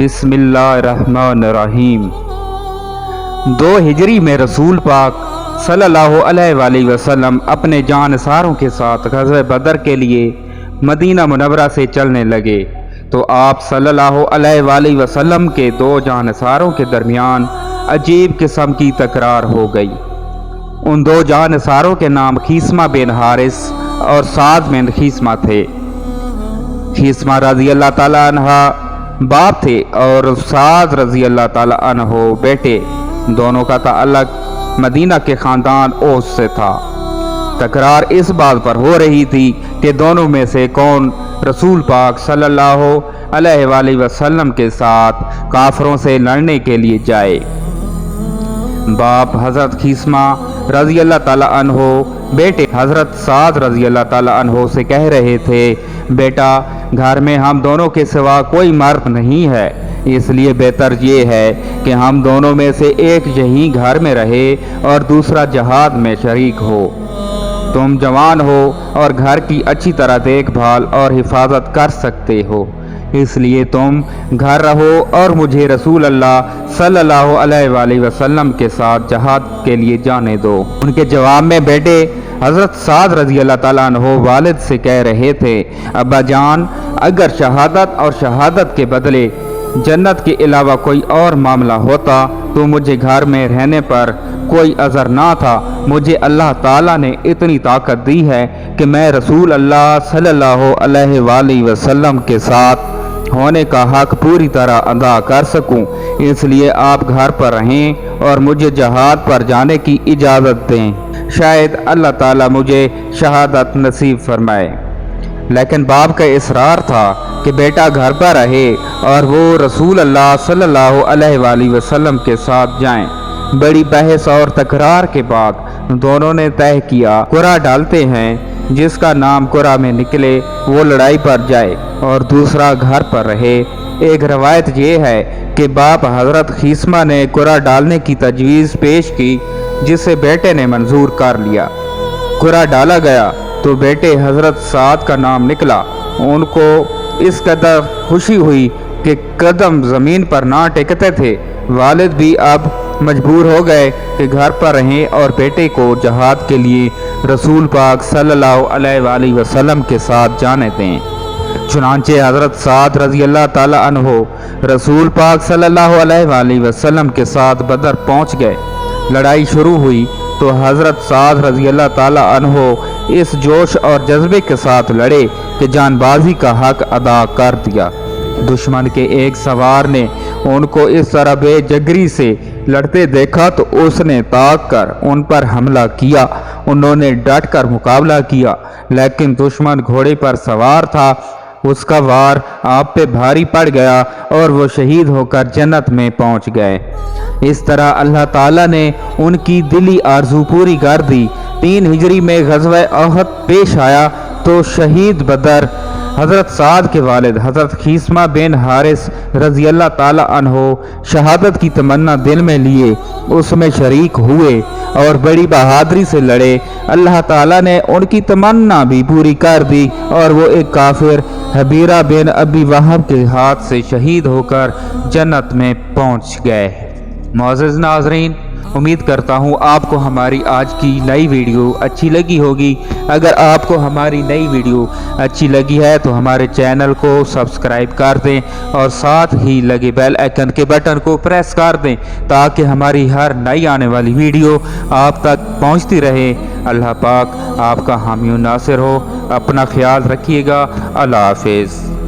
बिस्मिल्लाहिर्रहमानिर्रहीम। 2 हिजरी में रसूल पाक सल्लल्लाहु अलैहि वसल्लम अपने जानसारों के साथ ग़ज़वे बदर के लिए मदीना मुनव्वरा से चलने लगे तो आप सल्लल्लाहु अलैहि वसल्लम के 2 जानसारों के दरमियान अजीब किस्म की तकरार हो गई। उन 2 जानसारों के नाम खीसमा बिन हारिस और साद बिन खीसमा थे। खीसमा रज़ी अल्लाह ताला अन्हा बाप थे और साद रज़ी अल्लाह ताला अन्हो बेटे। दोनों का ताल्लुक मदीना के ख़ानदान ओस से था। तकरार इस बात पर हो रही थी कि दोनों में से कौन रसूल पाक सल्लल्लाहु अलैहि वसल्लम के साथ काफरों से लड़ने के लिए जाए। बाप हज़रत खीसमा रज़ी अल्लाह ताला अन्हो बेटे हज़रत साद रज़ी अल्लाह ताला अन्हो से कह रहे थे, बेटा घर में हम दोनों के सिवा कोई मर्द नहीं है, इसलिए बेहतर ये है कि हम दोनों में से एक यही घर में रहे और दूसरा जहाद में शरीक हो। तुम जवान हो और घर की अच्छी तरह देखभाल और हिफाजत कर सकते हो, इसलिए तुम घर रहो और मुझे रसूल अल्लाह सल्लल्लाहु अलैहि वसल्लम के साथ जहाद के लिए जाने दो। उनके जवाब में बेटे हज़रत साद रज़ी अल्लाह ताला अन्हो वालिद से कह रहे थे, अब्बा जान, अगर शहादत और शहादत के बदले जन्नत के अलावा कोई और मामला होता तो मुझे घर में रहने पर कोई अज़र ना था। मुझे अल्लाह ताला ने इतनी ताकत दी है कि मैं रसूल अल्लाह सल्लल्लाहु अलैहि वसल्लम के साथ होने का हक पूरी तरह अदा कर सकूं, इसलिए आप घर पर रहें और मुझे जहाद पर जाने की इजाज़त दें। शायद अल्लाह ताला मुझे शहादत नसीब फरमाए। लेकिन बाप का इसरार था कि बेटा घर पर रहे और वो रसूल अल्लाह सल्लल्लाहु अलैहि वसल्लम के साथ जाएं। बड़ी बहस और तकरार के बाद दोनों ने तय किया कुरा डालते हैं, जिसका नाम कुरा में निकले वो लड़ाई पर जाए और दूसरा घर पर रहे। एक रवायत ये है कि बाप हज़रत खीसमा ने कुरा डालने की तजवीज़ पेश की, जिसे बेटे ने मंजूर कर लिया। कुरा डाला गया तो बेटे हज़रत साद का नाम निकला। उनको इस कदर खुशी हुई कि कदम ज़मीन पर ना टिकते थे। वालिद भी अब मजबूर हो गए कि घर पर रहें और बेटे को जहाद के लिए रसूल पाक सल्लल्लाहु अलैहि वसल्लम के साथ जाने दें। चुनांचे हज़रत साद रज़ी अल्लाह ताला अन्हो रसूल पाक सल्लल्लाहु अलैहि वसल्लम के साथ बदर पहुंच गए। लड़ाई शुरू हुई तो हज़रत साद रज़ी अल्लाह ताला अन्हो इस जोश और जज्बे के साथ लड़े कि जानबाजी का हक अदा कर दिया। दुश्मन के एक सवार ने उनको इस तरह बेजगरी से लड़ते देखा तो उसने ताक कर उन पर हमला किया। उन्होंने डट कर मुकाबला किया, लेकिन दुश्मन घोड़े पर सवार था। उसका वार आप पे भारी पड़ गया और वो शहीद होकर जन्नत में पहुंच गए। इस तरह अल्लाह ताला ने उनकी दिली आरजू पूरी कर दी। 3 हिजरी में ग़ज़वा अहद पेश आया तो शहीद बदर हज़रत साद के वालिद हज़रत खीसमा बिन हारिस रज़ी अल्लाह ताला अन्हो शहादत की तमन्ना दिल में लिए उसमें शरीक हुए और बड़ी बहादुरी से लड़े। अल्लाह ताला ने उनकी तमन्ना भी पूरी कर दी और वो एक काफिर हबीरा बिन अबी वहब के हाथ से शहीद होकर जन्नत में पहुंच गए। मुअज़्ज़िज़ नाज़रीन, उम्मीद करता हूँ आपको हमारी आज की नई वीडियो अच्छी लगी होगी। अगर आपको हमारी नई वीडियो अच्छी लगी है तो हमारे चैनल को सब्सक्राइब कर दें और साथ ही लगे बेल आइकन के बटन को प्रेस कर दें ताकि हमारी हर नई आने वाली वीडियो आप तक पहुँचती रहे। अल्लाह पाक आपका हामी नासिर हो। अपना ख्याल रखिएगा। अल्लाह हाफ़िज़।